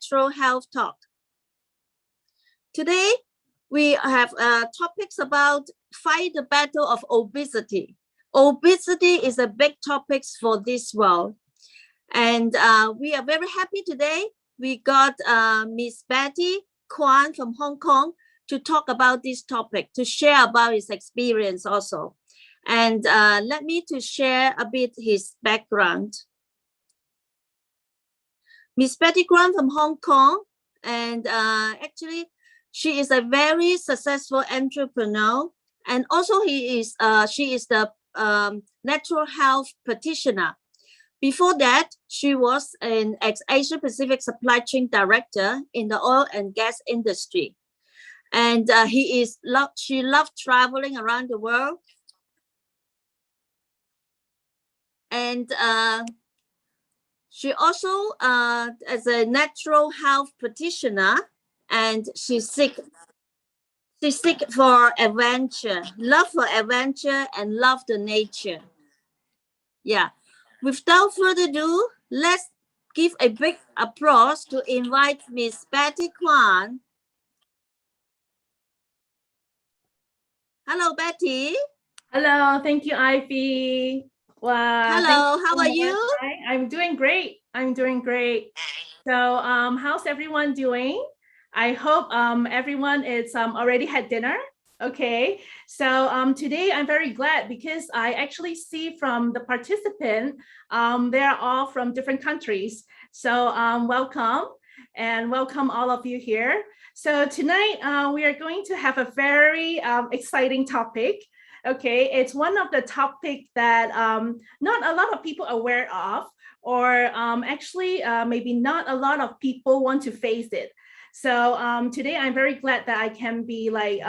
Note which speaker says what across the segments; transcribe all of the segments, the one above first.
Speaker 1: Natural Health Talk. Today, we have topics about fight the battle of obesity. Obesity is a big topic for this world. And we are very happy today. We got Miss Betty Kwan from Hong Kong to talk about this topic, to share about his experience also. And let me to share a bit his background. Miss Betty Kwan from Hong Kong, and actually she is a very successful entrepreneur, and also she is the natural health practitioner. Before that, she was an ex-Asia Pacific supply chain director in the oil and gas industry. And she loved traveling around the world. And she also, as a natural health practitioner, and she seek for adventure, love for adventure, and love the nature. Yeah. Without further ado, let's give a big applause to invite Miss Betty Kwan. Hello, Betty.
Speaker 2: Hello, thank you, Ivy. Wow.
Speaker 1: Hello, how are you?
Speaker 2: Hi, I'm doing great. So, how's everyone doing? I hope everyone is already had dinner. Okay, so today I'm very glad because I actually see from the participant, they're all from different countries. So welcome and welcome all of you here. So tonight we are going to have a very exciting topic. Okay, it's one of the topics that not a lot of people are aware of, or actually maybe not a lot of people want to face it. So today I'm very glad that I can be like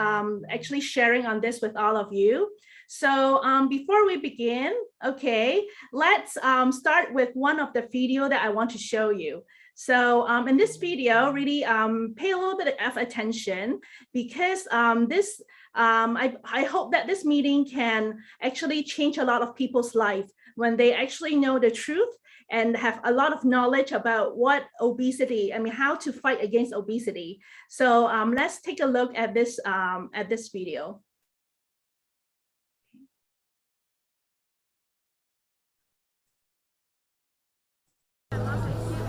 Speaker 2: actually sharing on this with all of you. So before we begin, okay, let's start with one of the video that I want to show you. So in this video, really pay a little bit of attention because I hope that this meeting can actually change a lot of people's life when they actually know the truth and have a lot of knowledge about what obesity, how to fight against obesity. So let's take a look at this video.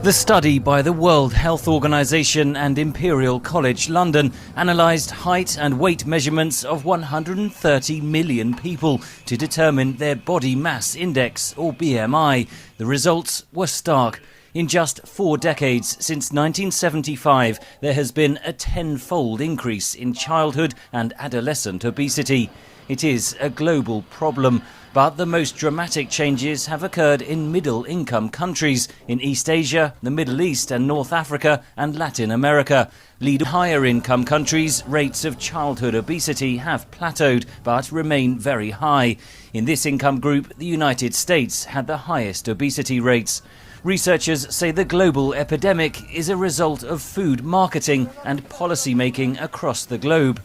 Speaker 3: The study by the World Health Organization and Imperial College London analysed height and weight measurements of 130 million people to determine their body mass index, or BMI. The results were stark. In just 4 decades, since 1975, there has been a 10-fold increase in childhood and adolescent obesity. It is a global problem, but the most dramatic changes have occurred in middle-income countries in East Asia, the Middle East and North Africa and Latin America. Lead higher-income countries, rates of childhood obesity have plateaued but remain very high. In this income group, the United States had the highest obesity rates. Researchers say the global epidemic is a result of food marketing and policy making across the globe.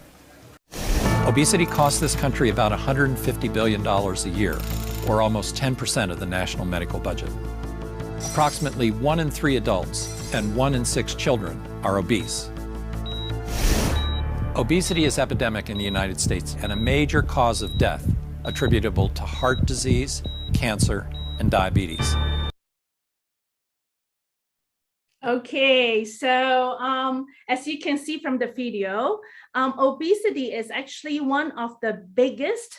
Speaker 4: Obesity costs this country about $150 billion a year, or almost 10% of the national medical budget. Approximately 1 in 3 adults and 1 in 6 children are obese. Obesity is epidemic in the United States and a major cause of death attributable to heart disease, cancer, and diabetes.
Speaker 2: Okay, so as you can see from the video, obesity is actually one of the biggest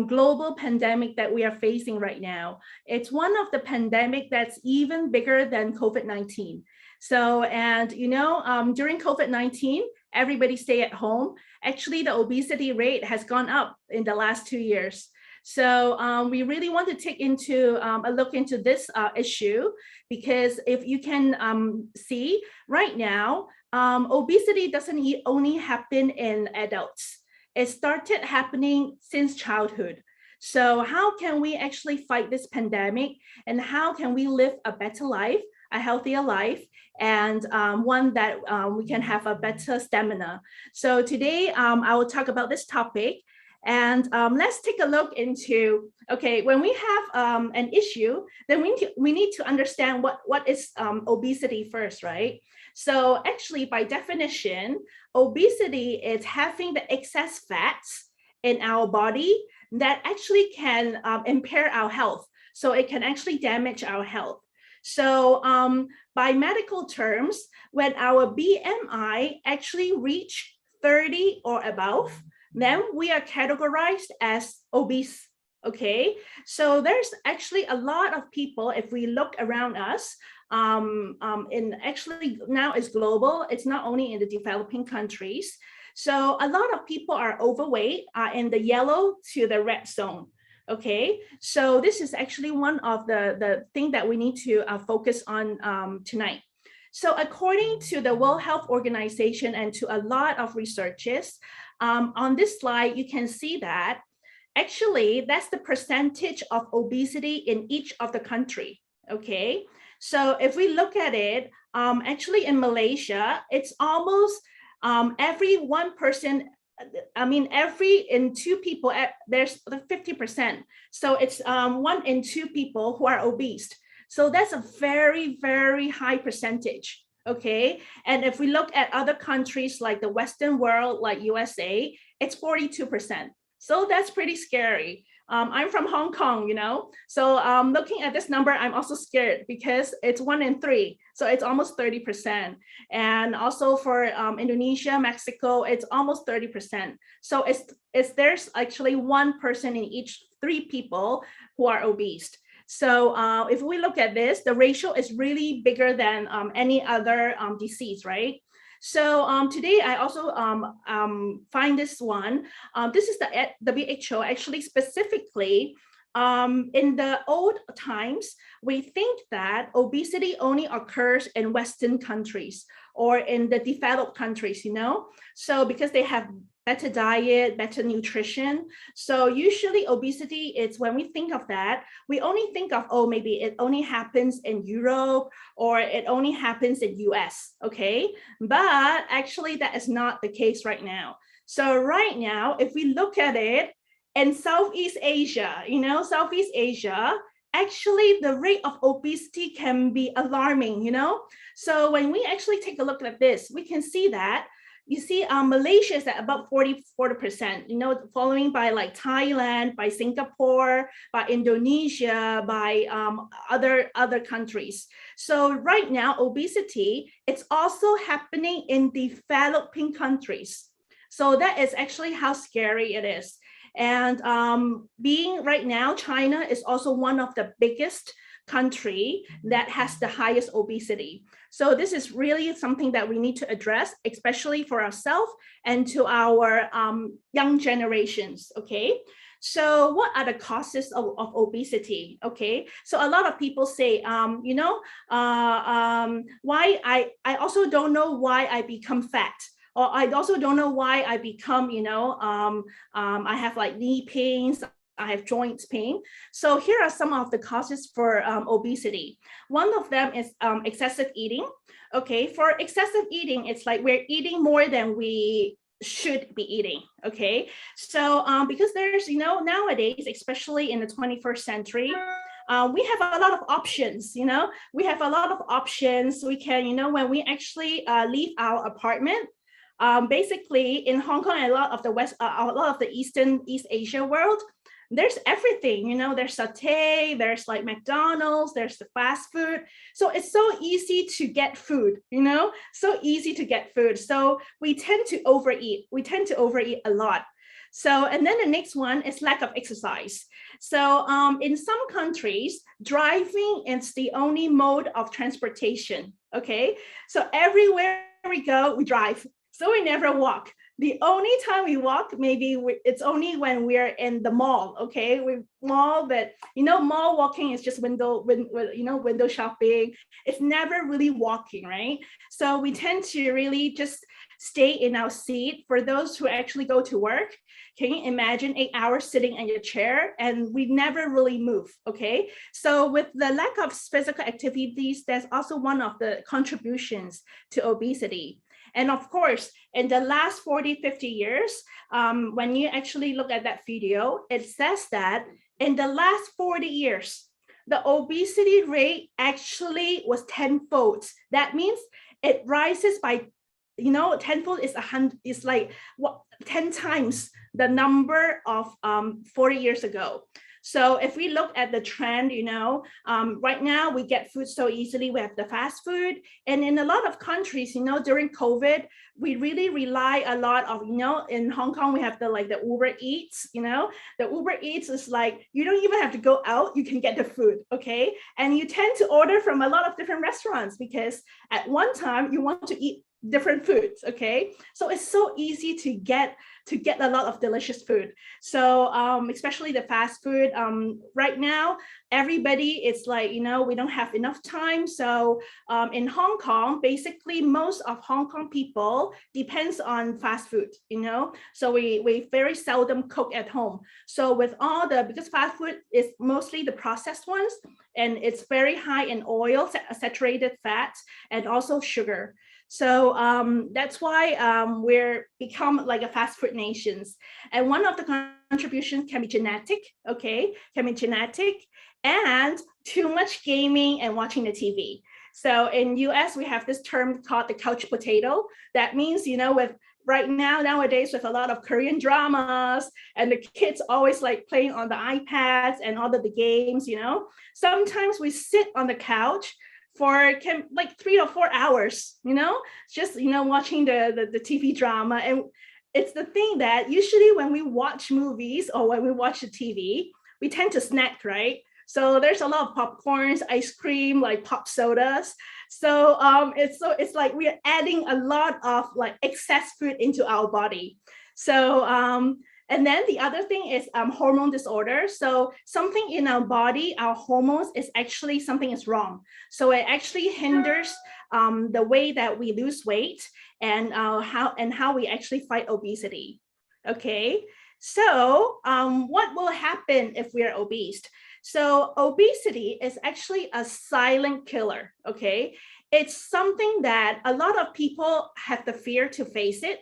Speaker 2: global pandemic that we are facing right now. It's one of the pandemic that's even bigger than COVID-19. So, and during COVID-19, everybody stay at home. Actually, the obesity rate has gone up in the last 2 years. So we really want to take into a look into this issue, because if you can see right now, obesity doesn't only happen in adults. It started happening since childhood. So how can we actually fight this pandemic, and how can we live a better life, a healthier life, and one that we can have a better stamina? So today I will talk about this topic. And let's take a look into, okay, when we have an issue, then we need to understand what is obesity first, right? So actually, by definition, obesity is having the excess fats in our body that actually can impair our health. So it can actually damage our health. So by medical terms, when our BMI actually reach 30 or above, then we are categorized as obese. Okay, so there's actually a lot of people, if we look around us, in actually now it's global, it's not only in the developing countries. So a lot of people are overweight, in the yellow to the red zone. Okay, so this is actually one of the thing that we need to focus on tonight. So according to the World Health Organization and to a lot of researchers, on this slide, you can see that actually that's the percentage of obesity in each of the country. Okay, so if we look at it, actually in Malaysia, it's almost every one person, every in two people, there's 50%. So it's 1 in 2 people who are obese. So that's a very, very high percentage. Okay, and if we look at other countries like the Western world, like USA, it's 42%. So that's pretty scary. I'm from Hong Kong, so looking at this number, I'm also scared because it's 1 in 3. So it's almost 30%. And also for Indonesia, Mexico, it's almost 30%. So there's actually 1 person in each 3 people who are obese. So if we look at this, the ratio is really bigger than any other disease, right? So today I also find this one. This is the WHO actually specifically. In the old times, we think that obesity only occurs in Western countries or in the developed countries, So because they have better diet, better nutrition. So usually obesity is, when we think of that, we only think of, oh, maybe it only happens in Europe or it only happens in US, okay? But actually that is not the case right now. So right now, if we look at it in Southeast Asia, Southeast Asia, actually the rate of obesity can be alarming, So when we actually take a look at this, we can see that you see Malaysia is at about 40%, following by like Thailand, by Singapore, by Indonesia, by other countries. So right now, obesity, it's also happening in developing countries. So that is actually how scary it is. And being right now, China is also one of the biggest country that has the highest obesity. So this is really something that we need to address, especially for ourselves and to our young generations, okay? So what are the causes of obesity? Okay, so a lot of people say, why I also don't know why I become fat. Or I also don't know why I become, I have like knee pains, I have joint pain. So here are some of the causes for obesity. One of them is excessive eating. Okay, for excessive eating, it's like we're eating more than we should be eating. Okay, so because there's, nowadays, especially in the 21st century, we have a lot of options, we have a lot of options. We can, when we actually leave our apartment, basically in Hong Kong and a lot of the East Asia world, there's everything, there's satay, there's like McDonald's, there's the fast food. So it's so easy to get food, so easy to get food. So we tend to overeat. We tend to overeat a lot. So, and then the next one is lack of exercise. So in some countries, driving is the only mode of transportation. Okay, so everywhere we go, we drive. So we never walk. The only time we walk, it's only when we're in the mall. Okay, mall walking is just window shopping. It's never really walking, right? So we tend to really just stay in our seat. For those who actually go to work, can you imagine 8 hours sitting in your chair and we never really move? Okay, so with the lack of physical activities, that's also one of the contributions to obesity. And of course, in the last 40, 50 years, when you actually look at that video, it says that in the last 40 years, the obesity rate actually was tenfold. That means it rises by, tenfold is like 10 times the number of 40 years ago. So if we look at the trend, right now we get food so easily. We have the fast food, and in a lot of countries, during COVID, we really rely a lot of, in Hong Kong, we have the Uber Eats. The Uber Eats is like, you don't even have to go out, you can get the food, okay? And you tend to order from a lot of different restaurants because at one time you want to eat different foods, okay? So it's so easy to get a lot of delicious food. So especially the fast food, right now, everybody, it's like, we don't have enough time. So in Hong Kong, basically most of Hong Kong people depends on fast food, so we very seldom cook at home. So with because fast food is mostly the processed ones, and it's very high in oil, saturated fat, and also sugar. So that's why we're become like a fast food nations. And one of the contributions can be genetic, okay? Can be genetic, and too much gaming and watching the TV. So in US, we have this term called the couch potato. That means, with right nowadays with a lot of Korean dramas, and the kids always like playing on the iPads and all of the games, sometimes we sit on the couch for 3 or 4 hours, just, watching the TV drama. And it's the thing that usually when we watch movies or when we watch the TV, we tend to snack, right? So there's a lot of popcorns, ice cream, like pop sodas. So it's like we're adding a lot of like excess food into our body. So and then the other thing is hormone disorder. So something in our body, our hormones, is actually something is wrong. So it actually hinders the way that we lose weight and how we actually fight obesity. Okay, so what will happen if we are obese? So obesity is actually a silent killer. Okay, it's something that a lot of people have the fear to face it.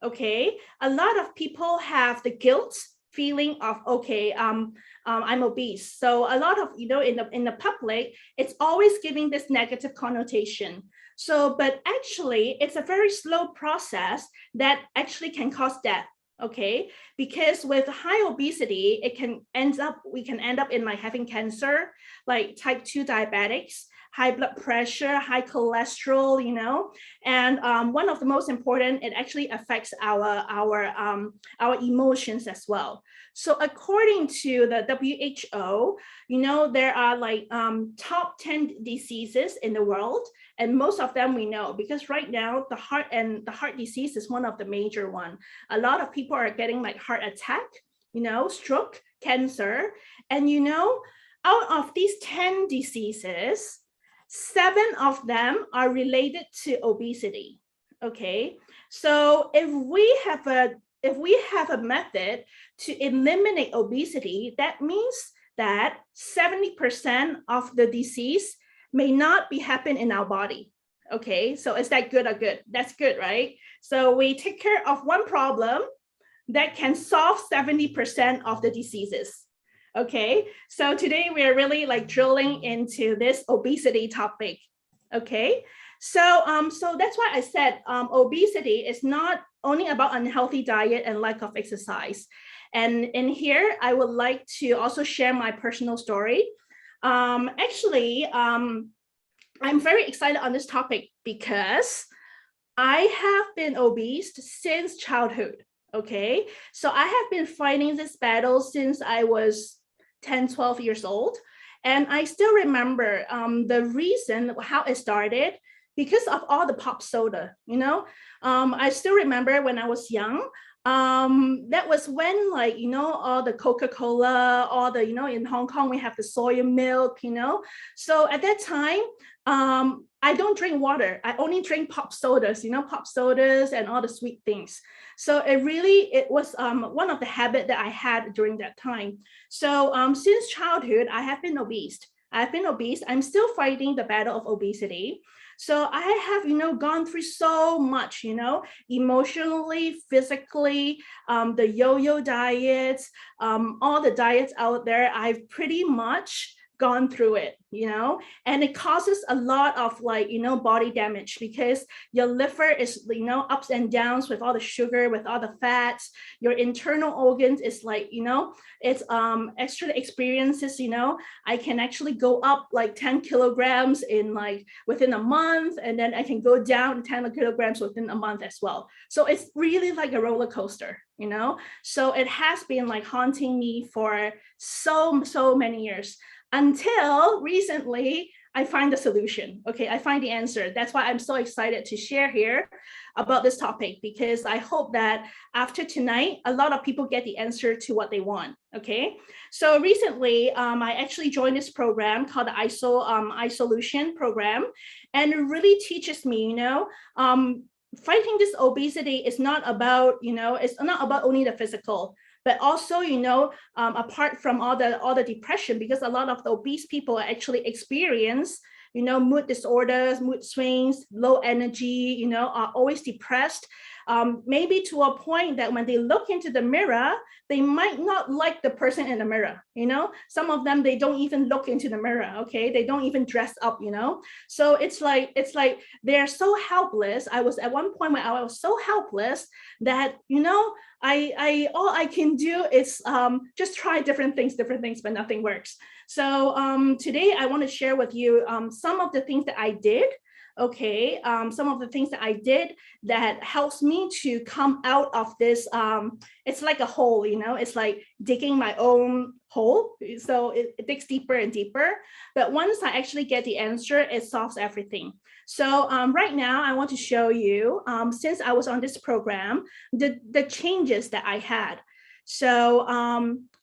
Speaker 2: Okay, a lot of people have the guilt feeling of, okay, I'm obese. So a lot of, in the public, it's always giving this negative connotation. So, but actually, it's a very slow process that actually can cause death. Okay, because with high obesity, we can end up in like having cancer, like type 2 diabetics, high blood pressure, high cholesterol, and one of the most important, it actually affects our emotions as well. So according to the WHO, there are like top 10 diseases in the world, and most of them we know, because right now the heart disease is one of the major one. A lot of people are getting like heart attack, stroke, cancer, and out of these 10 diseases, 7 of them are related to obesity. Okay, so if we have a method to eliminate obesity, that means that 70% of the disease may not be happen in our body. Okay, so is that good or good? That's good, right? So we take care of one problem that can solve 70% of the diseases. Okay, so today we're really like drilling into this obesity topic. Okay, so that's why I said obesity is not only about unhealthy diet and lack of exercise. And in here, I would like to also share my personal story. Actually, I'm very excited on this topic because I have been obese since childhood. Okay, so I have been fighting this battle since I was 10, 12 years old. And I still remember the reason how it started because of all the pop soda, I still remember when I was young, that was when like, all the Coca-Cola, all the, in Hong Kong, we have the soy milk, So at that time, I don't drink water. I only drink pop sodas, pop sodas and all the sweet things. So it was one of the habits that I had during that time. So since childhood, I have been obese. I'm still fighting the battle of obesity. So I have, gone through so much, emotionally, physically, the yo-yo diets, all the diets out there. I've pretty much gone through it, and it causes a lot of body damage, because your liver is, ups and downs with all the sugar, with all the fats. Your internal organs is it's extra experiences. I can actually go up like 10 kilograms in within a month, and then I can go down 10 kilograms within a month as well. So it's really like a roller coaster, so it has been haunting me for so many years, until recently I find the solution. Okay, I find the answer. That's why I'm so excited to share here about this topic, because I hope that after tonight, a lot of people get the answer to what they want. Okay, so recently I actually joined this program called the iSolution program, and it really teaches me, fighting this obesity is not about, it's not about only the physical, but also, apart from all the depression, because a lot of the obese people actually experience, mood disorders, mood swings, low energy, are always depressed, maybe to a point that when they look into the mirror, they might not like the person in the mirror. Some of them, they don't even look into the mirror. Okay, they don't even dress up. So it's like they're so helpless. I was at one point where I was so helpless that I all I can do is just try different things, but nothing works. So today I want to share with you some of the things that I did. Okay, some of the things that I did that helps me to come out of this. It's like a hole, it's like digging my own hole. So it digs deeper and deeper. But once I actually get the answer, it solves everything. So right now I want to show you, since I was on this program, the changes that I had. So,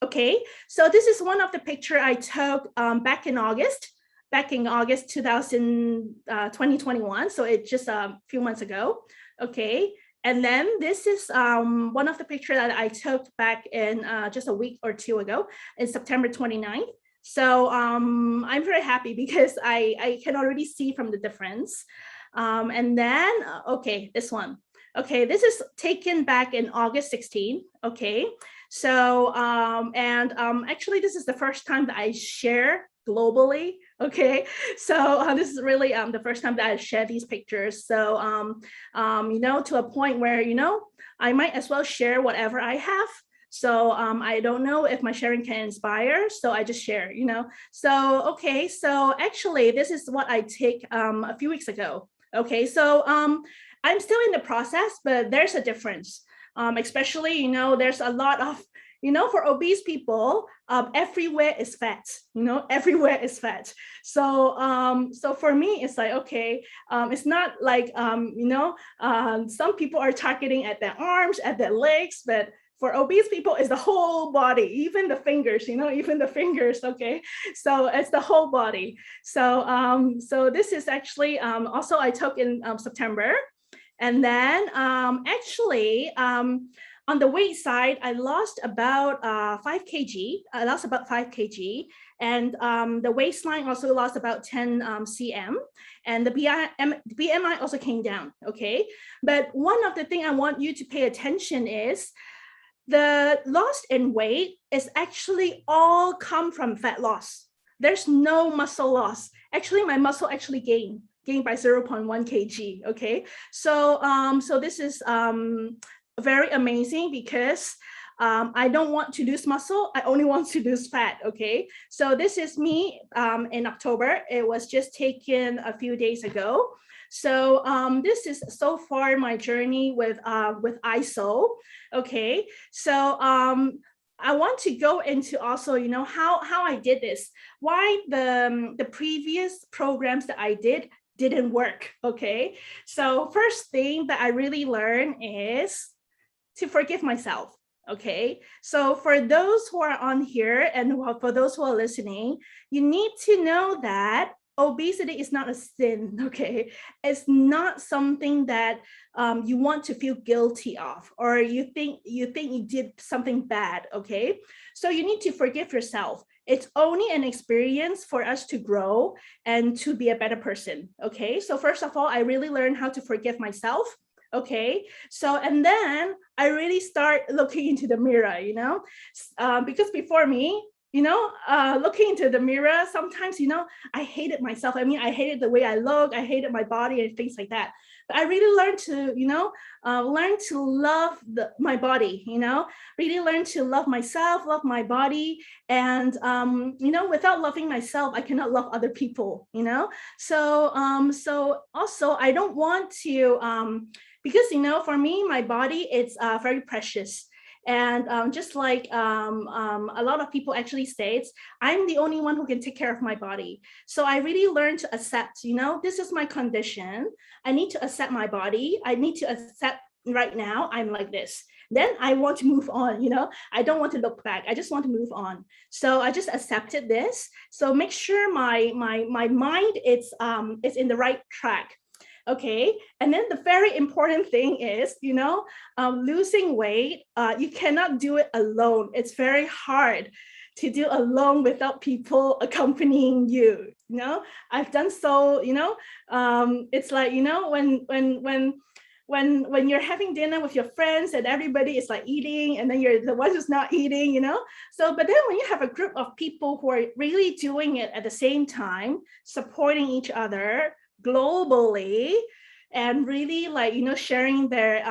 Speaker 2: okay, so this is one of the picture I took back in August 2021. So it's just a few months ago. Okay. And then this is one of the pictures that I took back in just a week or two ago in September 29th. So I'm very happy because I can already see from the difference. And then, okay, this one. Okay, this is taken back in August 16. Okay. So, actually, this is the first time that I share globally. Okay, so this is really the first time that I share these pictures. So, to a point where, I might as well share whatever I have. So I don't know if my sharing can inspire, so I just share, So, okay, so actually, this is what I take a few weeks ago. Okay, so I'm still in the process, but there's a difference. Especially, there's a lot of, for obese people, everywhere is fat, everywhere is fat. So, so for me, it's like, okay, it's not like, some people are targeting at their arms, at their legs, but for obese people, it's the whole body, even the fingers, even the fingers. Okay, so it's the whole body. So, so this is actually also I took in September. And then actually, on the weight side, I lost about 5 kg. I lost about 5 kg. And the waistline also lost about 10 cm. And the BMI also came down, okay? But one of the things I want you to pay attention is the loss in weight is actually all come from fat loss. There's no muscle loss. Actually, my muscle actually gained by 0.1 kg. Okay, so so this is very amazing because I don't want to lose muscle. I only want to lose fat. Okay, so this is me in October. It was just taken a few days ago. So this is so far my journey with ISO. Okay, so I want to go into also, how I did this, why the previous programs that I didn't work. Okay, so first thing that I really learned is to forgive myself. Okay, so for those who are on here and for those who are listening, you need to know that obesity is not a sin. Okay, it's not something that you want to feel guilty of, or you think you did something bad. Okay, so you need to forgive yourself. It's only an experience for us to grow and to be a better person. Okay, so first of all, I really learned how to forgive myself. Okay, so and then I really start looking into the mirror, because before me, looking into the mirror, sometimes, I hated myself. I mean, I hated the way I look, I hated my body and things like that. But I really learned to, learn to love my body, really learn to love myself, love my body. And, without loving myself, I cannot love other people, So, so also I don't want to, because, for me, my body, it's very precious. And just like a lot of people actually states, I'm the only one who can take care of my body. So I really learned to accept, this is my condition. I need to accept my body. I need to accept right now I'm like this. Then I want to move on, I don't want to look back. I just want to move on. So I just accepted this. So make sure my mind is in the right track. Okay, and then the very important thing is, losing weight, you cannot do it alone. It's very hard to do alone without people accompanying you. I've done so. It's like, when you're having dinner with your friends and everybody is like eating, and then you're the one who's not eating. So, but then when you have a group of people who are really doing it at the same time, supporting each other globally, and really sharing their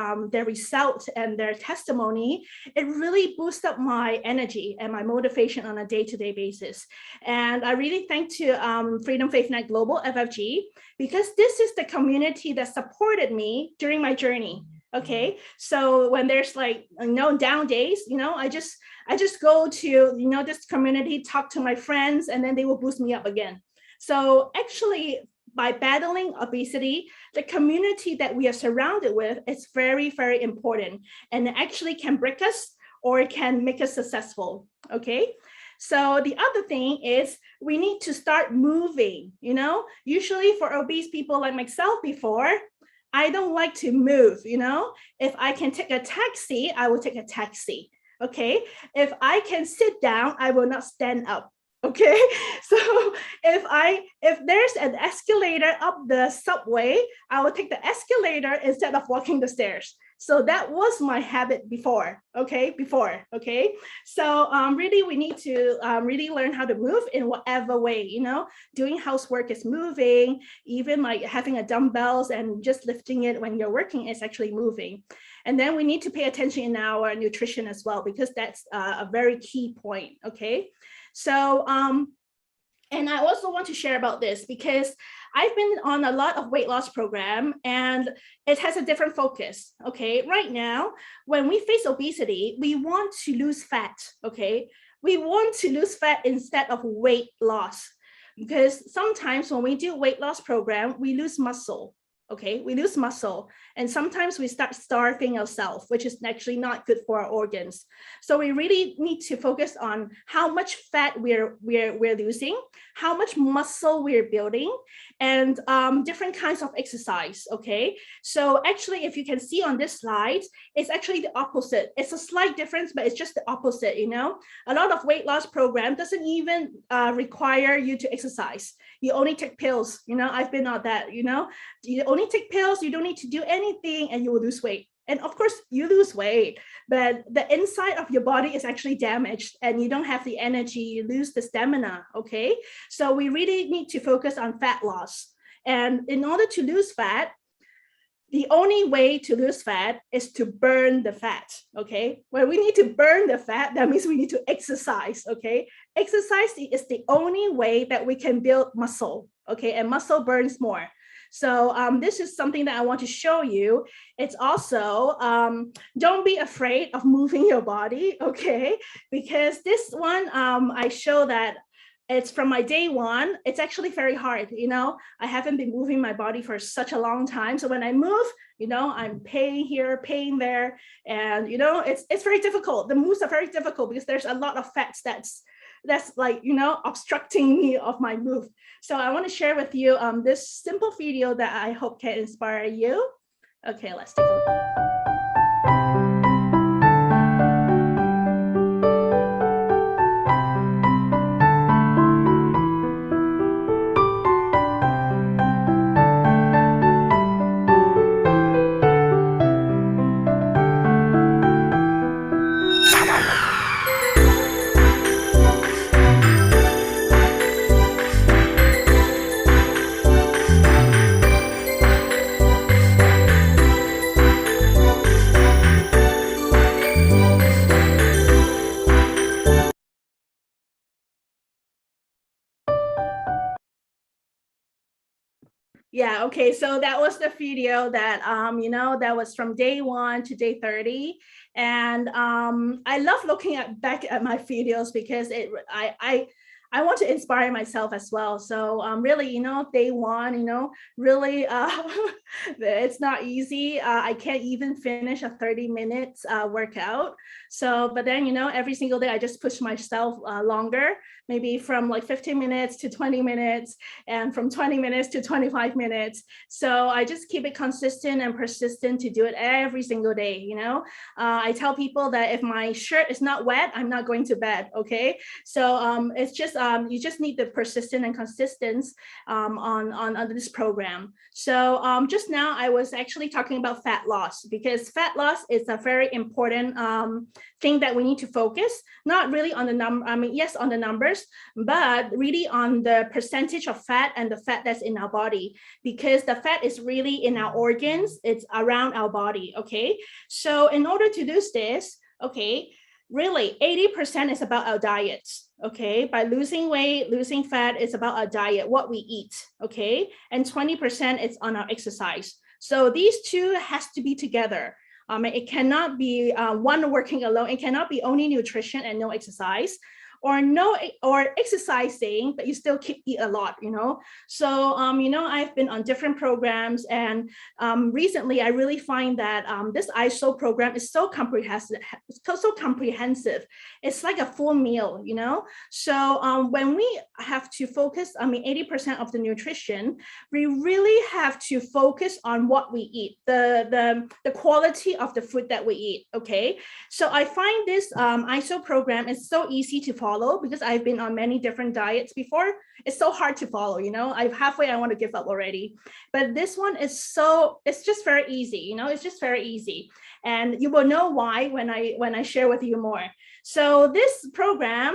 Speaker 2: results and their testimony, it really boosts up my energy and my motivation on a day-to-day basis. And I really thank to Freedom Faith Net Global, FFG, because this is the community that supported me during my journey. Okay, so when there's down days, I just go to this community, talk to my friends, and then they will boost me up again. So actually, by battling obesity, the community that we are surrounded with is very, very important, and it actually can break us or it can make us successful. Okay. So the other thing is we need to start moving. Usually for obese people like myself before, I don't like to move. If I can take a taxi, I will take a taxi. Okay. If I can sit down, I will not stand up. Okay, so if there's an escalator up the subway, I will take the escalator instead of walking the stairs. So that was my habit before. Okay, so really we need to really learn how to move in whatever way. Doing housework is moving. Even like having a dumbbells and just lifting it when you're working is actually moving. And then we need to pay attention in our nutrition as well, because that's a very key point. Okay. So, and I also want to share about this because I've been on a lot of weight loss program and it has a different focus. Okay, right now, when we face obesity, we want to lose fat. Okay, we want to lose fat instead of weight loss, because sometimes when we do weight loss program, we lose muscle. Okay, we lose muscle, and sometimes we start starving ourselves, which is actually not good for our organs. So we really need to focus on how much fat we're losing, how much muscle we're building, and different kinds of exercise. Okay, so actually, if you can see on this slide, it's actually the opposite. It's a slight difference, but it's just the opposite. A lot of weight loss program doesn't even require you to exercise. You only take pills. I've been on that. You only take pills, you don't need to do anything, and you will lose weight. And of course, you lose weight, but the inside of your body is actually damaged and you don't have the energy, you lose the stamina. Okay, so we really need to focus on fat loss. And in order to lose fat, the only way to lose fat is to burn the fat. Okay, when we need to burn the fat, that means we need to exercise. Okay, exercise is the only way that we can build muscle. Okay, and muscle burns more. So this is something that I want to show you. It's also, don't be afraid of moving your body, okay? Because this one, I show that it's from my day one. It's actually very hard, I haven't been moving my body for such a long time. So when I move, I'm pain here, pain there. And, it's very difficult. The moves are very difficult because there's a lot of fats that's like, obstructing me of my move. So I want to share with you this simple video that I hope can inspire you. Okay, let's take a look. Yeah, okay. So that was the video that that was from day 1 to day 30. And I love looking back at my videos because I want to inspire myself as well. So really, day 1, really it's not easy. I can't even finish a 30 minutes workout. So, but then, every single day I just push myself longer, maybe from like 15 minutes to 20 minutes and from 20 minutes to 25 minutes. So I just keep it consistent and persistent to do it every single day. I tell people that if my shirt is not wet, I'm not going to bed. Okay. So it's just, you just need the persistence and consistency on this program. So just now I was actually talking about fat loss, because fat loss is a very important thing that we need to focus, not really on the number, yes, on the numbers, but really on the percentage of fat and the fat that's in our body, because the fat is really in our organs, it's around our body. Okay. So in order to do this, okay, really 80% is about our diets. Okay, by losing weight, losing fat, it's about our diet, what we eat. Okay, and 20% is on our exercise. So these two has to be together. It cannot be one working alone. It cannot be only nutrition and no exercise, or exercising, but you still keep eat a lot, So, I've been on different programs, and recently I really find that this ISO program is so comprehensive, It's like a full meal, So when we have to focus, 80% of the nutrition, we really have to focus on what we eat, the quality of the food that we eat. Okay. So I find this ISO program is so easy to follow, because I've been on many different diets before. It's so hard to follow, I want to give up already. But this one is it's just very easy, it's just very easy. And you will know why when I share with you more. So this program,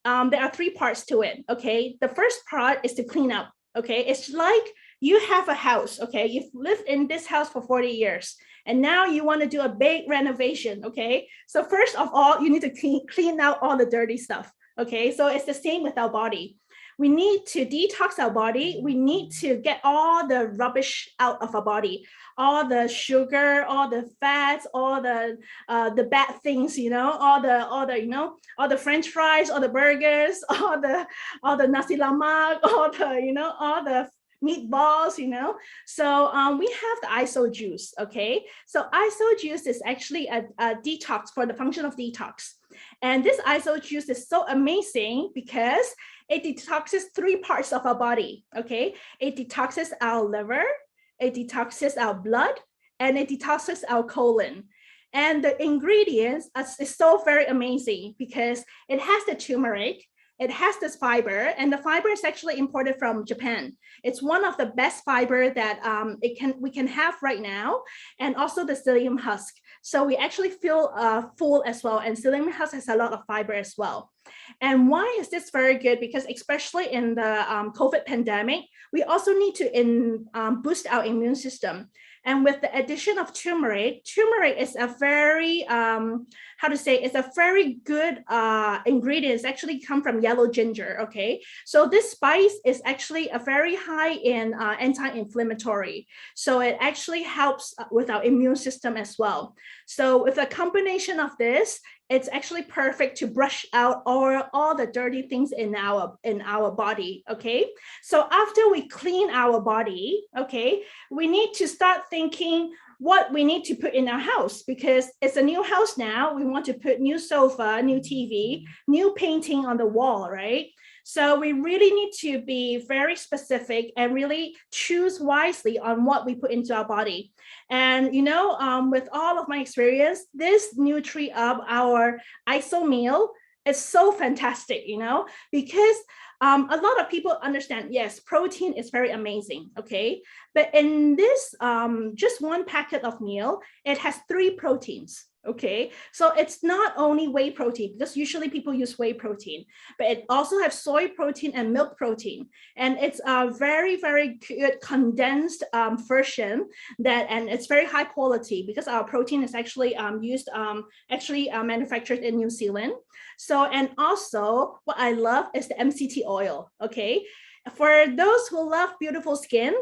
Speaker 2: there are 3 parts to it. Okay. The first part is to clean up. Okay. It's like you have a house. Okay. You've lived in this house for 40 years. And now you want to do a big renovation. Okay. So first of all, you need to clean out all the dirty stuff. Okay. So it's the same with our body. We need to detox our body. We need to get all the rubbish out of our body, all the sugar, all the fats, all the bad things, all the French fries, all the burgers, all the nasi lemak, all the meatballs, So we have the ISO juice. Okay. So ISO juice is actually a detox, for the function of detox. And this ISO juice is so amazing because it detoxes 3 parts of our body. Okay. It detoxes our liver, it detoxes our blood, and it detoxes our colon. And the ingredients is so very amazing because it has the turmeric, it has this fiber, and the fiber is actually imported from Japan. It's one of the best fiber that we can have right now, and also the psyllium husk. So we actually feel full as well, and psyllium husk has a lot of fiber as well. And why is this very good? Because especially in the COVID pandemic, we also need to boost our immune system. And with the addition of turmeric is a very, it's a very good ingredient. It's actually come from yellow ginger, okay? So this spice is actually a very high in anti-inflammatory. So it actually helps with our immune system as well. So with a combination of this, it's actually perfect to brush out all the dirty things in our body. Okay. So after we clean our body, okay, we need to start thinking what we need to put in our house, because it's a new house now. We want to put new sofa, new TV, new painting on the wall, right? So we really need to be very specific and really choose wisely on what we put into our body. And, with all of my experience, this Nutri-Up, our ISO meal, is so fantastic, because a lot of people understand, yes, protein is very amazing, okay? But in this, just one packet of meal, it has 3 proteins. Okay, so it's not only whey protein, because usually people use whey protein, but it also has soy protein and milk protein. And it's a very, very good condensed version and it's very high quality, because our protein is actually manufactured in New Zealand. So, and also what I love is the MCT oil. Okay, for those who love beautiful skin,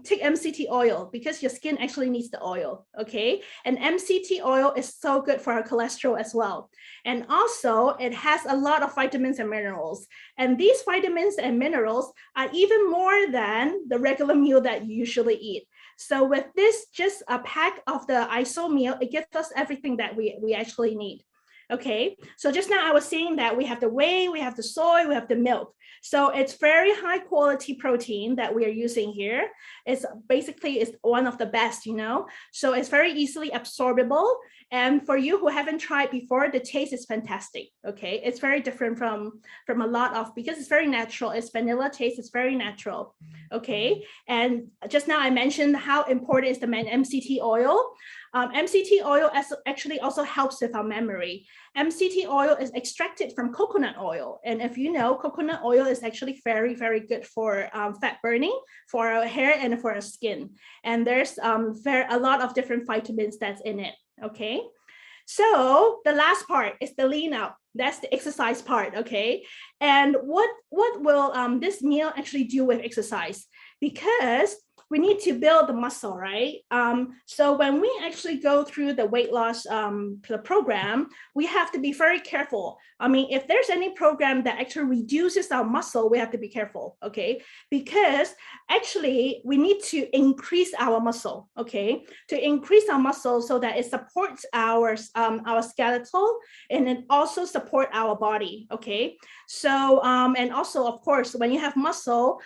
Speaker 2: take MCT oil because your skin actually needs the oil, okay? And MCT oil is so good for our cholesterol as well. And also it has a lot of vitamins and minerals. And these vitamins and minerals are even more than the regular meal that you usually eat. So with this, just a pack of the ISO meal, it gives us everything that we actually need. Okay, so just now I was saying that we have the whey, we have the soy, we have the milk. So it's very high quality protein that we are using here. It's basically one of the best, you know, so it's very easily absorbable. And for you who haven't tried before, the taste is fantastic. Okay, it's very different from a lot of, because it's very natural. It's vanilla taste, it's very natural. Okay, and just now I mentioned how important is the MCT oil. MCT oil actually also helps with our memory. MCT oil is extracted from coconut oil. And if you know, coconut oil is actually very, very good for fat burning, for our hair and for our skin. And there's a lot of different vitamins that's in it, okay? So the last part is the lean out. That's the exercise part, okay? And what will this meal actually do with exercise? Because we need to build the muscle, right? So when we actually go through the weight loss program, we have to be very careful. I mean, if there's any program that actually reduces our muscle, we have to be careful, okay? Because actually we need to increase our muscle, okay? To increase our muscle so that it supports our skeletal and it also support our body, okay? So, and also of course, when you have muscle,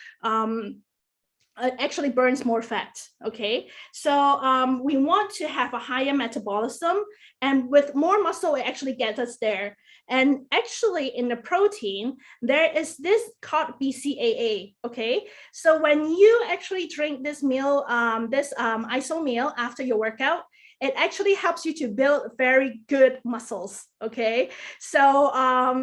Speaker 2: it actually burns more fat, okay? So we want to have a higher metabolism, and with more muscle, it actually gets us there. And actually in the protein, there is this called BCAA, okay? So when you actually drink this meal, this ISO meal after your workout, it actually helps you to build very good muscles, okay? So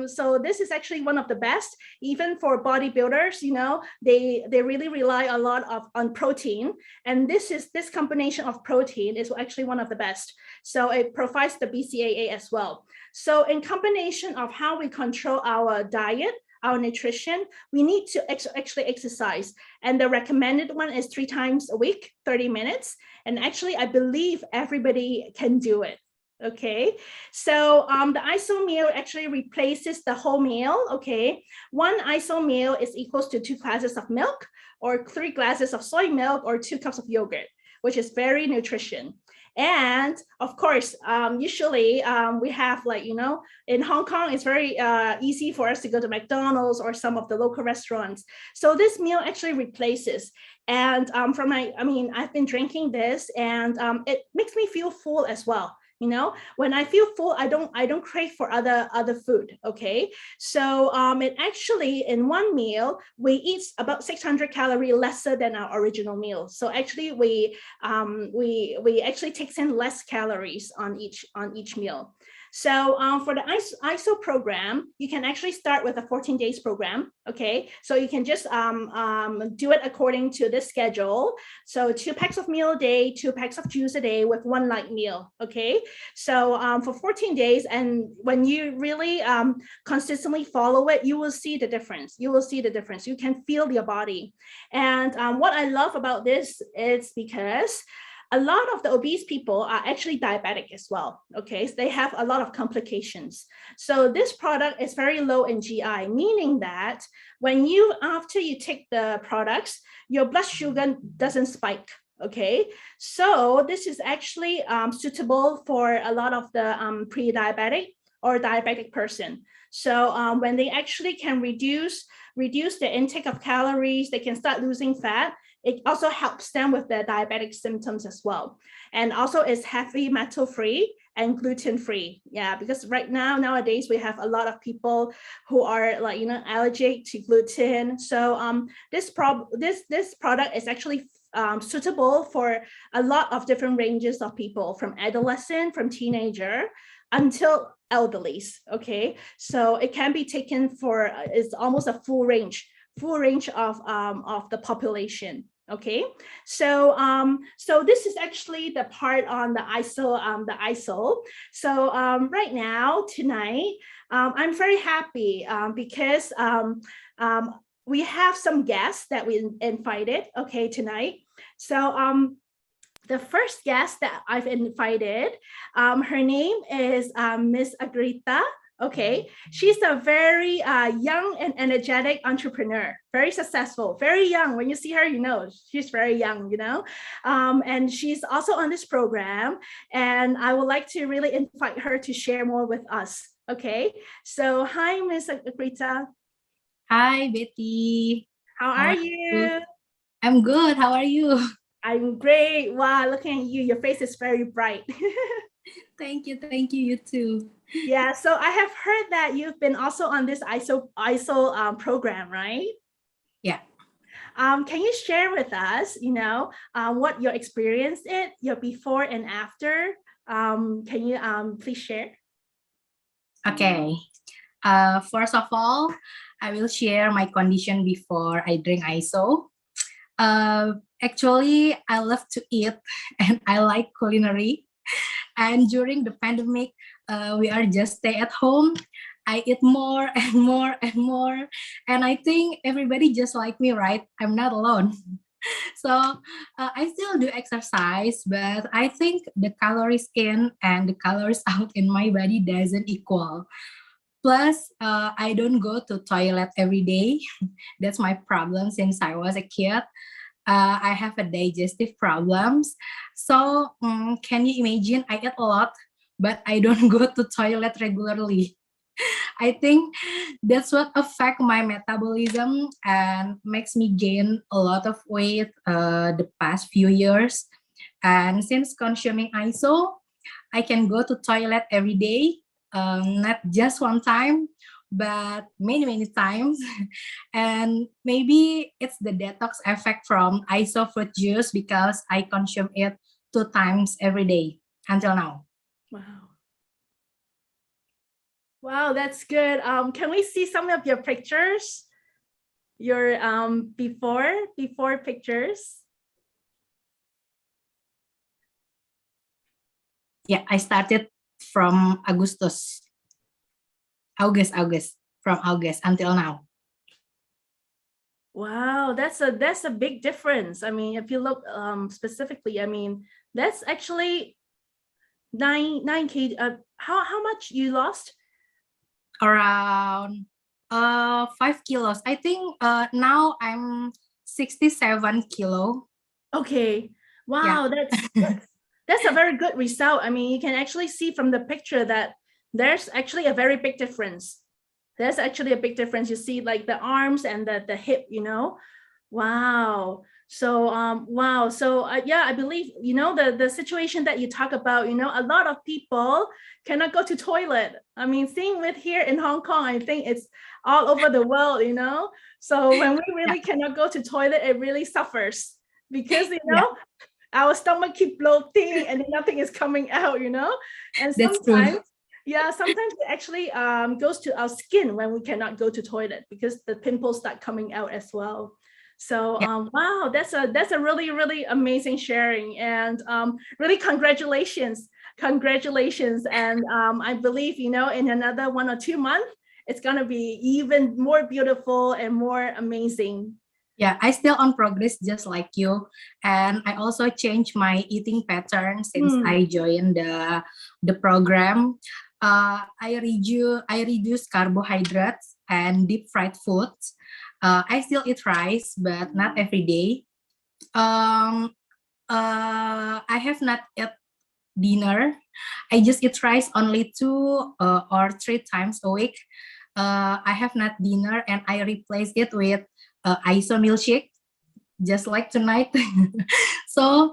Speaker 2: so this is actually one of the best, even for bodybuilders, you know, they really rely a lot on protein, and this combination of protein is actually one of the best. So it provides the BCAA as well. So in combination of how we control our diet, our nutrition, we need to actually exercise. And the recommended one is 3 times a week, 30 minutes. And actually, I believe everybody can do it. Okay, so the ISO meal actually replaces the whole meal. Okay, 1 ISO meal is equals to 2 glasses of milk, or 3 glasses of soy milk, or 2 cups of yogurt, which is very nutrition. And of course, usually we have, like, you know, in Hong Kong, it's very easy for us to go to McDonald's or some of the local restaurants. So this meal actually replaces. And I've been drinking this, and it makes me feel full as well. You know, when I feel full, I don't crave for other food. Okay, so it actually, in one meal, we eat about 600 calories lesser than our original meal. So actually, we actually takes in less calories on each meal. So for the ISO program, you can actually start with a 14 days program. Okay, so you can just do it according to this schedule. So 2 packs of meal a day, 2 packs of juice a day with 1 light meal. Okay, so for 14 days, and when you really consistently follow it, you will see the difference. You will see the difference. You can feel your body. And what I love about this is because a lot of the obese people are actually diabetic as well, okay? So they have a lot of complications. So this product is very low in GI, meaning that after you take the products, your blood sugar doesn't spike, okay? So this is actually suitable for a lot of the pre-diabetic or diabetic person. So when they actually can reduce the intake of calories, they can start losing fat. It also helps them with their diabetic symptoms as well. And also it's heavy metal free and gluten free. Yeah, because nowadays we have a lot of people who are, like, you know, allergic to gluten. So this product is actually suitable for a lot of different ranges of people, from adolescent, from teenager, until elderlies. Okay, so it can be taken for, it's almost a full range of the population. Okay, so so this is actually the part on the ISO. So right now, tonight, I'm very happy because we have some guests that we invited, okay, tonight. So the first guest that I've invited, her name is Miss Agrita. Okay, she's a very young and energetic entrepreneur, very successful, very young. When you see her, you know she's very young, you know, and she's also on this program. And I would like to really invite her to share more with us. Okay, so hi, Miss Agrita.
Speaker 5: Hi, Betty.
Speaker 2: How
Speaker 5: How
Speaker 2: are
Speaker 5: are
Speaker 2: you?
Speaker 5: I'm good. How are you?
Speaker 2: I'm great. Wow, looking at you, your face is very bright.
Speaker 5: Thank you. Thank you. You too.
Speaker 2: Yeah, so I have heard that you've been also on this ISO program, right?
Speaker 5: Yeah.
Speaker 2: Can you share with us, you know, what your experience is, your before and after? Can you please share?
Speaker 5: Okay. First of all, I will share my condition before I drink ISO. Actually, I love to eat and I like culinary. And during the pandemic, we are just stay at home. I eat more and more and more. And I think everybody just like me, right? I'm not alone. So I still do exercise, but I think the calories in and the calories out in my body doesn't equal. Plus, I don't go to toilet every day. That's my problem since I was a kid. I have a digestive problems. So can you imagine? I eat a lot, but I don't go to toilet regularly. I think that's what affect my metabolism and makes me gain a lot of weight the past few years. And since consuming ISO, I can go to toilet every day, not just one time, but many times. And maybe it's the detox effect from ISO fruit juice because I consume it 2 times every day until now.
Speaker 2: Wow. Wow, that's good. Can we see some of your pictures? Your before pictures?
Speaker 5: Yeah, I started from August, from August until now.
Speaker 2: Wow, that's a big difference. I mean, if you look specifically, I mean, that's actually 9 kg. How much you lost?
Speaker 5: Around 5 kilos. I think now I'm 67 kilo.
Speaker 2: Okay.
Speaker 5: Yeah.
Speaker 2: Wow, that's a very good result. I mean, you can actually see from the picture that there's actually a very big difference. There's actually a big difference. You see like the arms and the hip, you know. Wow. So wow. So yeah, I believe, you know, the situation that you talk about, you know, a lot of people cannot go to toilet. I mean, seeing with here in Hong Kong, I think it's all over the world, you know. So when we really cannot go to toilet, it really suffers because, you know, our stomach keep bloating and nothing is coming out, you know. And
Speaker 5: That's
Speaker 2: sometimes
Speaker 5: true.
Speaker 2: yeah, sometimes it actually goes to our skin when we cannot go to toilet because the pimples start coming out as well. So wow, that's a really amazing sharing, and really congratulations. And I believe, you know, in another 1 or 2 months it's gonna be even more beautiful and more amazing.
Speaker 5: Yeah, I still on progress just like you, and I also changed my eating pattern since I joined the program. I reduce carbohydrates and deep fried foods. I still eat rice, but not every day. I have not eat dinner. I just eat rice only 2 or 3 times a week. I have not dinner and I replace it with ISO milkshake, just like tonight. So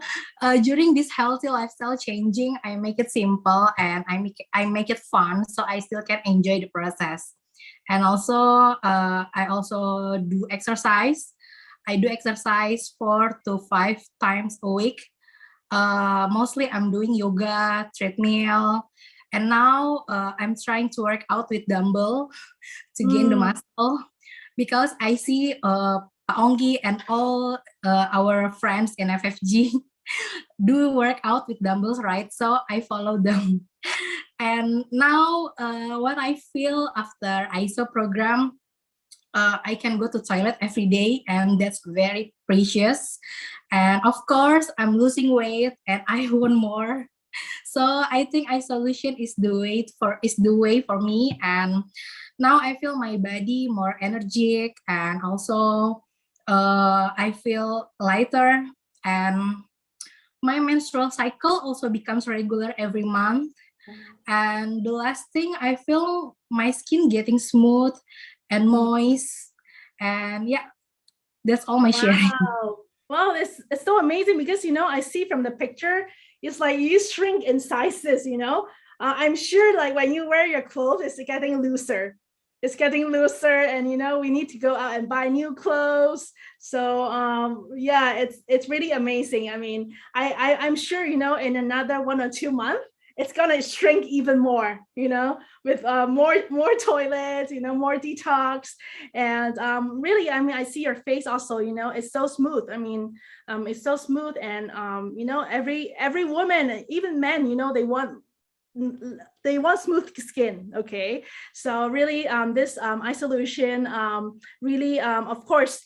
Speaker 5: during this healthy lifestyle changing, I make it simple and I make it fun, so I still can enjoy the process. And also, I also do exercise. I do exercise 4 to 5 times a week. Mostly I'm doing yoga, treadmill, and now I'm trying to work out with dumbbell to gain the muscle, because I see Pak Onggi and all our friends in FFG do work out with dumbbells, right? So I follow them. And now what I feel after ISO program, I can go to toilet every day, and that's very precious. And of course, I'm losing weight, and I want more. So I think isolation is the way for me. And now I feel my body more energetic, and also I feel lighter, and my menstrual cycle also becomes regular every month. And the last thing, I feel my skin getting smooth and moist. And yeah, that's all my sharing.
Speaker 2: Wow. Well, it's so amazing because, I see from the picture, it's like you shrink in sizes. I'm sure like when you wear your clothes, it's getting looser. It's getting looser, and we need to go out and buy new clothes. So yeah, it's really amazing. I mean, I'm sure, in another 1 or 2 months, it's gonna shrink even more, with more toilets, more detox. And really, I mean, I see your face also, it's so smooth. I mean, it's so smooth. And every woman, even men, they want smooth skin. Okay, so really this isolation really of course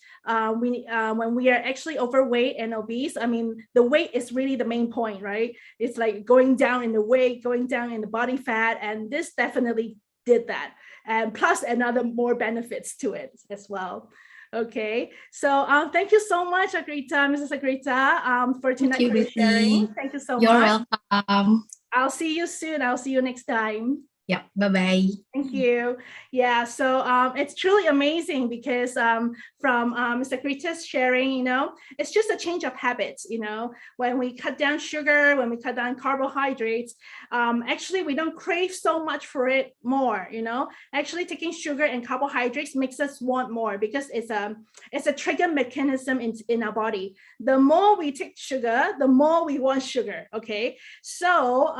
Speaker 2: we when we are actually overweight and obese, I mean, the weight is really the main point, right? It's like going down in the weight, going down in the body fat, and this definitely did that, and plus another more benefits to it as well. Okay, so thank you so much, Agrita, Mrs. Agrita, for tonight,
Speaker 5: Thank you,
Speaker 2: for your sharing.
Speaker 5: Betty.
Speaker 2: Thank you so
Speaker 5: You're
Speaker 2: much.
Speaker 5: welcome.
Speaker 2: I'll see you soon. I'll see you next time.
Speaker 5: Yeah, bye-bye.
Speaker 2: Thank you. Yeah, so it's truly amazing because from Mr. Grita's sharing, it's just a change of habits. When we cut down sugar, when we cut down carbohydrates, actually we don't crave so much for it more. Actually taking sugar and carbohydrates makes us want more because it's a trigger mechanism in our body. The more we take sugar, the more we want sugar. Okay, so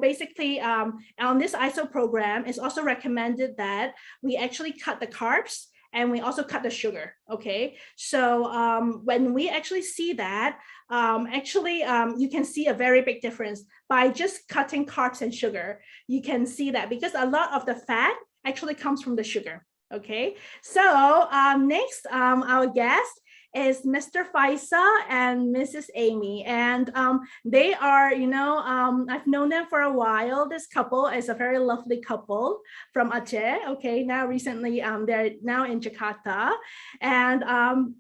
Speaker 2: basically on this ISO program, it's also recommended that we actually cut the carbs and we also cut the sugar. Okay, so when we actually see that, you can see a very big difference by just cutting carbs and sugar. You can see that because a lot of the fat actually comes from the sugar. Okay, so next, our guest is Mr. Faisal and Mrs. Amy, and they are, I've known them for a while. This couple is a very lovely couple from Aceh. Okay, now recently they're now in Jakarta, and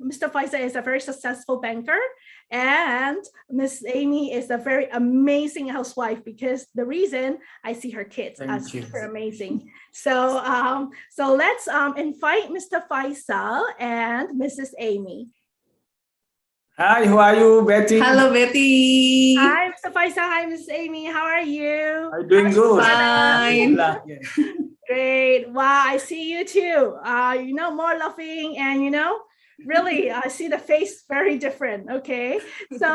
Speaker 2: Mr. Faisal is a very successful banker, and Miss Amy is a very amazing housewife because the reason I see her kids are super amazing. So so let's invite Mr. Faisal and Mrs. Amy.
Speaker 6: Hi, how are you, Betty?
Speaker 7: Hello, Betty.
Speaker 2: Hi, Mr. Faisal. Hi, Mrs. Amy. How are you?
Speaker 6: I'm doing good.
Speaker 7: Fine.
Speaker 6: Yes.
Speaker 2: Great. Wow, I see you too. More laughing, and really, I see the face very different. Okay. So,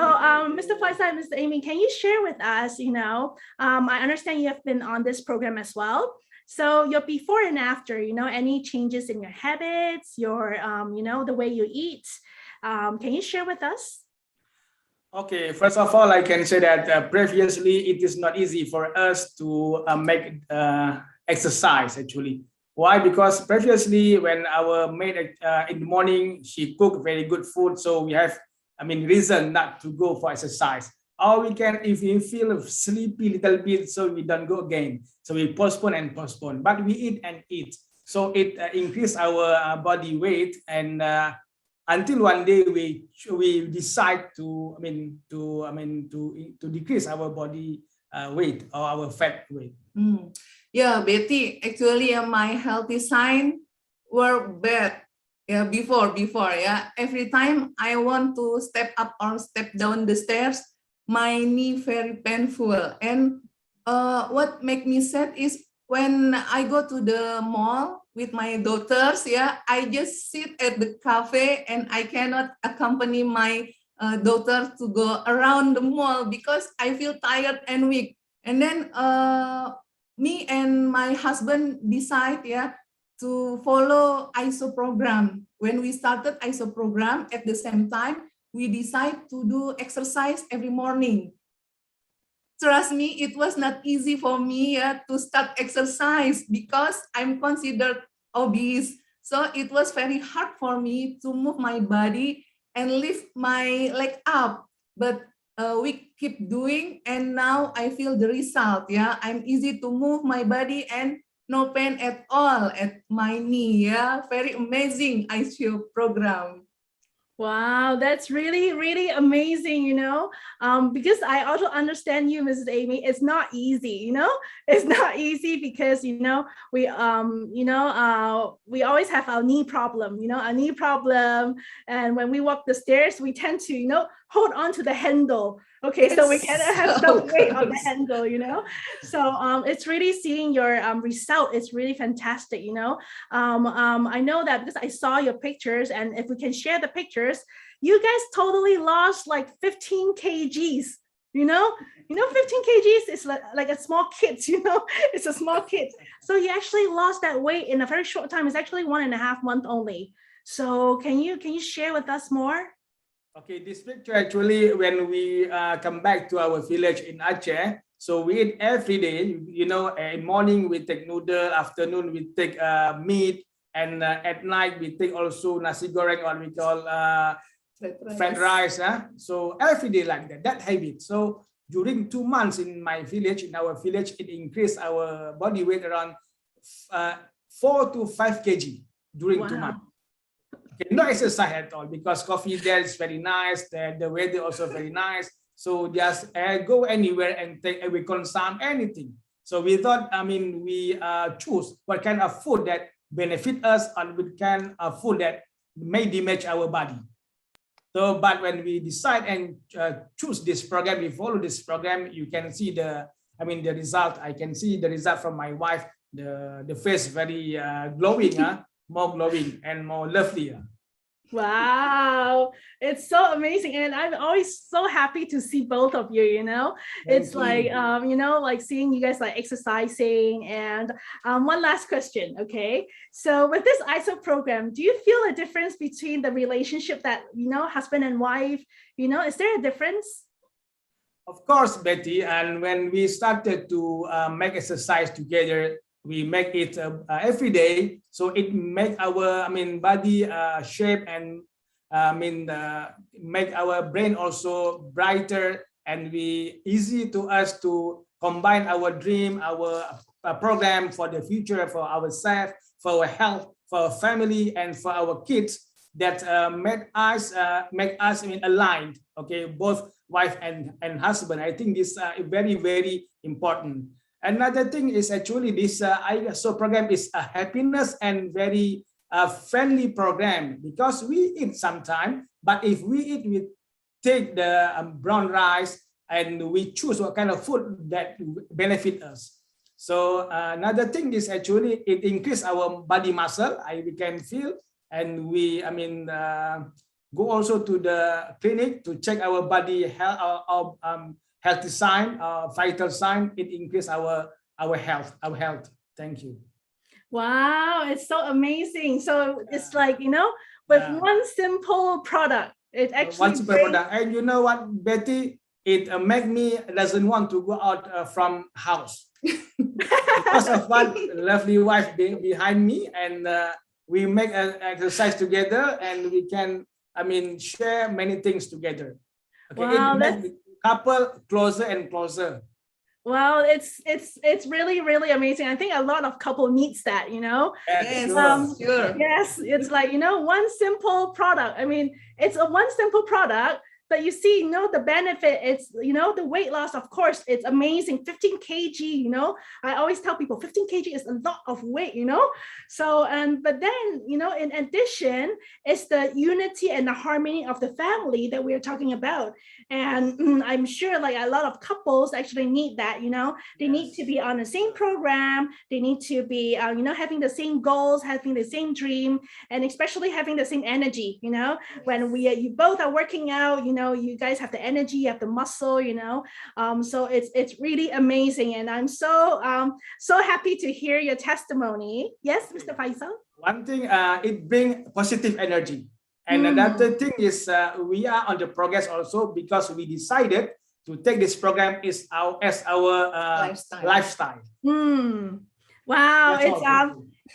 Speaker 2: Mr. Faisal and Mrs. Amy, can you share with us? I understand you have been on this program as well. So your before and after, any changes in your habits, your the way you eat. Can you share with us?
Speaker 6: Okay, first of all, I can say that previously it is not easy for us to make exercise actually. Why? Because previously when our maid in the morning, she cooked very good food. So we have, reason not to go for exercise. Or we can, if we feel sleepy little bit, so we don't go again. So we postpone and postpone, but we eat and eat. So it increase our body weight, and until one day we decide to decrease our body weight or our fat weight.
Speaker 7: Yeah, Betty, actually my healthy sign were bad. Yeah, before, yeah. Every time I want to step up or step down the stairs, my knee very painful. And what make me sad is when I go to the mall with my daughters, yeah, I just sit at the cafe and I cannot accompany my daughter to go around the mall because I feel tired and weak. And then me and my husband decide, yeah, to follow ISO program. When we started ISO program, at the same time, we decide to do exercise every morning. Trust me, it was not easy for me to start exercise because I'm considered obese. So it was very hard for me to move my body and lift my leg up. But we keep doing, and now I feel the result. Yeah, I'm easy to move my body and no pain at all at my knee. Yeah, very amazing ICU program.
Speaker 2: Wow, that's really, really amazing, you know, because I also understand you, Mrs. Amy. It's not easy, you know, it's not easy because, you know, we always have our knee problem, you know, a knee problem. And when we walk the stairs, we tend to, you know, hold on to the handle. Okay, so we cannot have some weight on the handle, you know. So it's really seeing your result. It's really fantastic, you know. I know that because I saw your pictures, and if we can share the pictures, you guys totally lost like 15 kgs. You know, 15 kgs is like a small kid. You know, it's a small kid. So you actually lost that weight in a very short time. It's actually 1.5 months only. So can you share with us more?
Speaker 6: Okay, this picture actually, when we come back to our village in Aceh, so we eat every day. You know, in morning we take noodle, afternoon we take meat, and at night we take also nasi goreng, or we call fried rice. So every day like that, that habit. So during 2 months in my village, in our village, it increased our body weight around 4 to 5 kg during 2 months. Okay, no exercise at all, because coffee there is very nice, the weather also very nice. So just go anywhere and take, we consume anything. So we thought, I mean, we choose what kind of food that benefit us, and what kind of food that may damage our body. So, but when we decide and choose this program, we follow this program, you can see the result. I can see the result from my wife. The face very glowing, more glowing and more lovely.
Speaker 2: Wow, it's so amazing, and I'm always so happy to see both of you. You know, it's like you know, like seeing you guys like exercising. And one last question, okay? So with this ISO program, do you feel a difference between the relationship that, you know, husband and wife? You know, is there a difference?
Speaker 6: Of course, Betty. And when we started to make exercise together, we make it every day, so it make our body shape, and make our brain also brighter, and we easy to us to combine our dream, our program for the future, for ourselves, for our health, for our family, and for our kids, that make us aligned. Okay, both wife and husband. I think this is very, very important. Another thing is actually this ISO program is a happiness and very friendly program, because we eat sometime, but if we eat, we take the brown rice, and we choose what kind of food that benefit us. So another thing is actually it increase our body muscle. We can feel, and we go also to the clinic to check our body health, healthy sign, vital sign. It increase our health. Thank you.
Speaker 2: Wow, it's so amazing. So it's like, you know, with one simple product, it actually
Speaker 6: one simple product. And you know what, Betty, it make me doesn't want to go out from house because of one lovely wife behind me, and we make an exercise together, and we can share many things together. Okay,
Speaker 2: wow,
Speaker 6: it makes the couple closer and closer.
Speaker 2: Well, it's really, really amazing. I think a lot of couple needs that, you know.
Speaker 7: Yes, sure.
Speaker 2: Yes, it's like, you know, one simple product. I mean, it's a one simple product, but you see, you know, the benefit, it's, you know, the weight loss, of course, it's amazing. 15 kg, you know, I always tell people 15 kg is a lot of weight, you know. So, but then, you know, in addition, it's the unity and the harmony of the family that we're talking about. And I'm sure like a lot of couples actually need that, you know, they need to be on the same program. They need to be, you know, having the same goals, having the same dream, and especially having the same energy, you know, when you both are working out, you know, you guys have the energy, you have the muscle, you know. So it's really amazing. And I'm so happy to hear your testimony. Yes, Mr. Faisal?
Speaker 6: One thing, it brings positive energy. And another thing is we are on the progress also, because we decided to take this program as our lifestyle.
Speaker 2: Wow,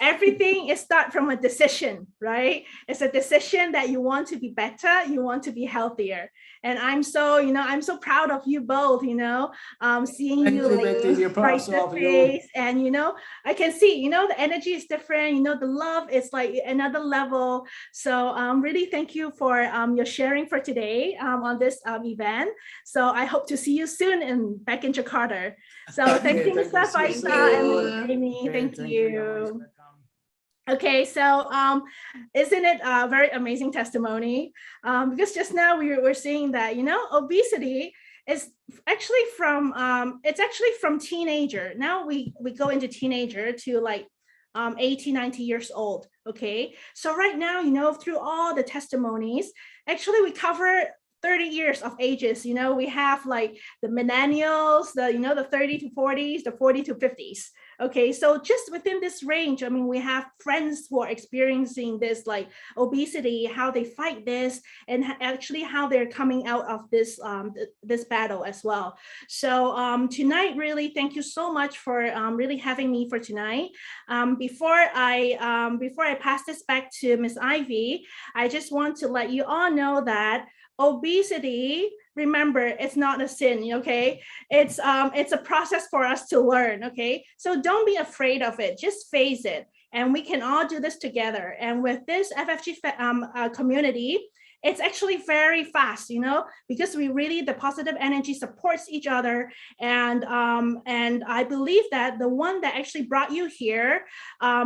Speaker 2: everything is start from a decision, right? It's a decision that you want to be better, you want to be healthier. And I'm so, I'm so proud of you both, seeing
Speaker 6: Thank
Speaker 2: you
Speaker 6: you,
Speaker 2: like
Speaker 6: Betty. We're proud
Speaker 2: bright
Speaker 6: also
Speaker 2: the
Speaker 6: of you.
Speaker 2: face, and I can see, the energy is different, the love is like another level. So really thank you for your sharing for today on this event. So I hope to see you soon back in Jakarta. So thank you,
Speaker 6: Thank you.
Speaker 2: Mr.
Speaker 6: See you
Speaker 2: Faisal and Ms.
Speaker 6: soon.
Speaker 2: Amy.
Speaker 6: Okay,
Speaker 2: Thank
Speaker 6: you're
Speaker 2: you.
Speaker 6: most welcome.
Speaker 2: Okay, so isn't it a very amazing testimony? Because just now we were saying that, obesity is actually from, it's actually from teenager. Now we go into teenager to like 80, 90 years old, okay? So right now, through all the testimonies, actually we cover 30 years of ages. We have like the millennials, the 30 to 40s, the 40 to 50s. Okay, so just within this range, I mean, we have friends who are experiencing this like obesity, how they fight this, and actually how they're coming out of this this battle as well. So tonight, really, thank you so much for really having me for tonight. Before I pass this back to Ms. Ivy, I just want to let you all know that obesity, remember, it's not a sin, okay? It's a process for us to learn, okay? So don't be afraid of it, just face it. And we can all do this together. And with this FFG community, it's actually very fast, because the positive energy supports each other. And I believe that the one that actually brought you here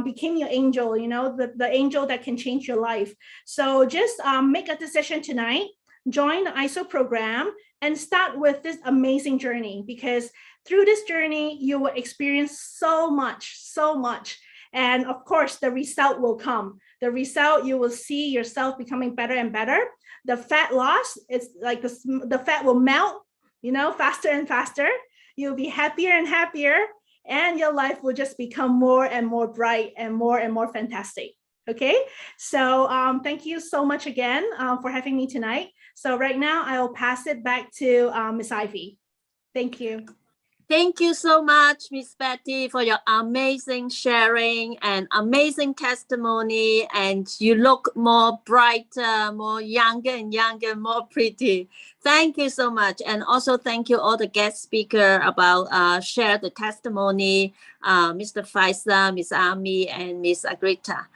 Speaker 2: became your angel, the angel that can change your life. So just make a decision tonight, join the ISO program, and start with this amazing journey, because through this journey, you will experience so much. And of course, the result will come. The result, you will see yourself becoming better and better. The fat loss, it's like the fat will melt, faster and faster. You'll be happier and happier, and your life will just become more and more bright and more fantastic. Okay, so thank you so much again for having me tonight. So right now, I will pass it back to Ms. Ivy. Thank you.
Speaker 1: Thank you so much, Miss Betty, for your amazing sharing and amazing testimony. And you look more brighter, more younger and younger, more pretty. Thank you so much. And also thank you all the guest speaker about share the testimony, Mr. Faisal, Miss Ami, and Miss Agrita.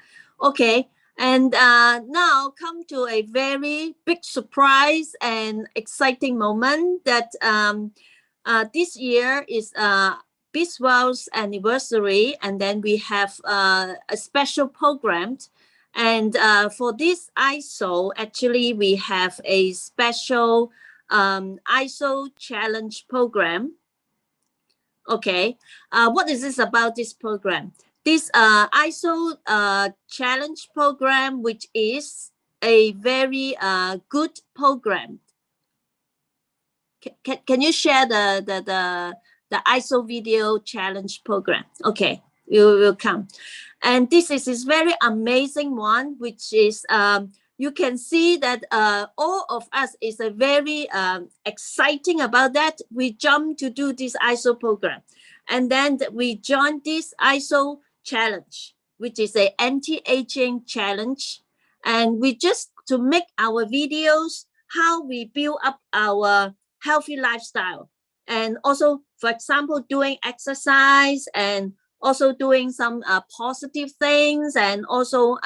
Speaker 1: Okay. And now come to a very big surprise and exciting moment that this year is Biswell's anniversary, and then we have a special program. And for this ISO, actually, we have a special ISO challenge program. Okay, what is this about this program? This ISO challenge program, which is a very good program. Can you share the ISO video challenge program? Okay, we will come. And this is this very amazing one, which is you can see that all of us is a very exciting about that. We jump to do this ISO program, and then we join this ISO challenge, which is a anti-aging challenge, and we just to make our videos how we build up our healthy lifestyle, and also, for example, doing exercise, and also doing some positive things, and also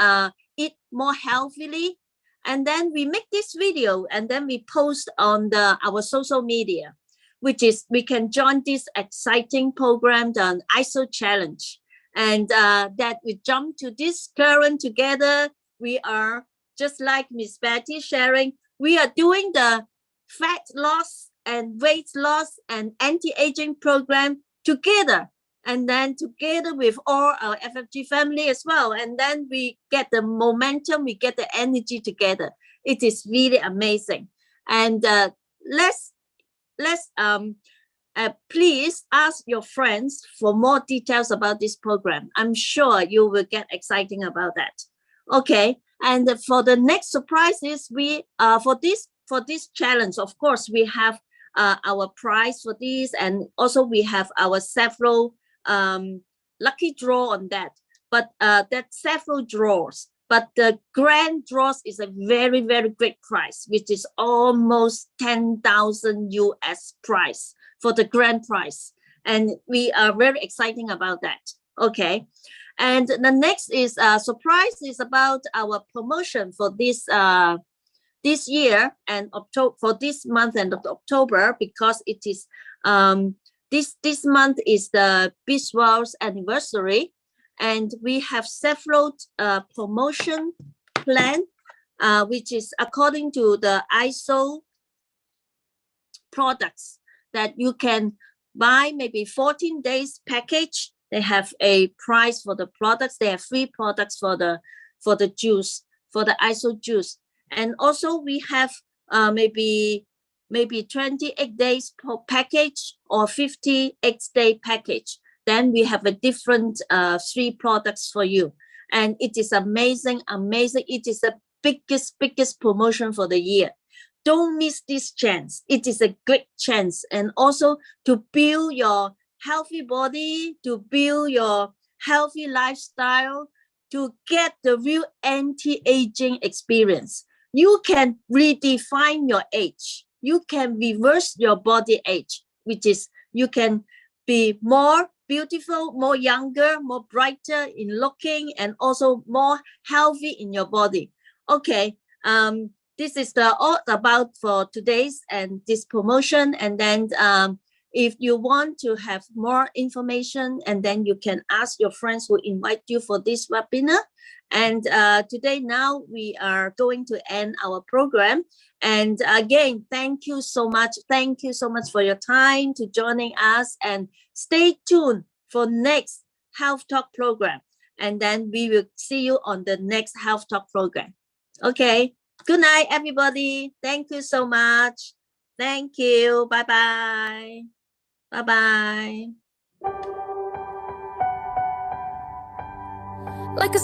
Speaker 1: eat more healthily. And then we make this video, and then we post on our social media, which is we can join this exciting program, the ISO challenge, and that we jump to this current together. We are just like Miss Betty sharing. We are doing the fat loss and weight loss and anti-aging program together, and then together with all our FFG family as well. And then we get the momentum, we get the energy together. It is really amazing. And let's please ask your friends for more details about this program. I'm sure you will get exciting about that. Okay, and for the next surprises, we for this challenge, of course, we have our prize for this, and also we have our several lucky draw on that. but that's several draws. But the grand draws is a very, very great prize, which is almost 10,000 US prize for the grand prize. And we are very exciting about that. Okay. And the next is surprise is about our promotion for this year and October, for this month and October, because it is this month is the Beachwell's anniversary, and we have several promotion plan, which is according to the ISO products that you can buy maybe 14 days package. They have a price for the products. They have free products for the juice, for the ISO juice. And also we have maybe 28 days per package or 58-day package. Then we have a different 3 products for you. And it is amazing. It is the biggest promotion for the year. Don't miss this chance. It is a great chance. And also to build your healthy body, to build your healthy lifestyle, to get the real anti-aging experience. You can redefine your age. You can reverse your body age, which is you can be more beautiful, more younger, more brighter in looking, and also more healthy in your body. Okay, this is all about for today's and this promotion. And then if you want to have more information, and then you can ask your friends who invite you for this webinar. And today now we are going to end our program. And again, thank you so much. Thank you so much for your time to joining us, and stay tuned for next Health Talk program. And then we will see you on the next Health Talk program. Okay. Good night, everybody. Thank you so much. Thank you. Bye-bye. Bye-bye.
Speaker 8: Like a